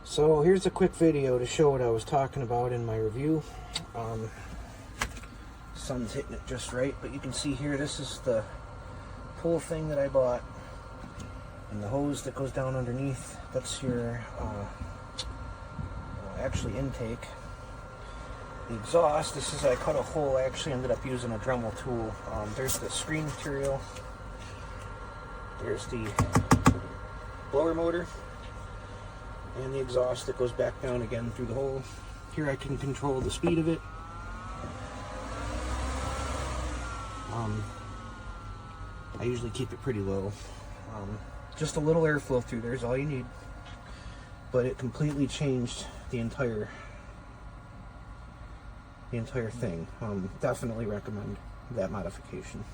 So here's a quick video to show what I was talking about in my review. Sun's hitting it just right, but you can see here, this is the pull thing that I bought, and the hose that goes down underneath, that's your actually intake. The exhaust, this is, I cut a hole, I actually ended up using a Dremel tool. There's the screen material, there's the blower motor, and the exhaust that goes back down again through the hole. Here I can control the speed of it. I usually keep it pretty low. Just a little airflow through there is all you need. But it completely changed the entire thing. Definitely recommend that modification.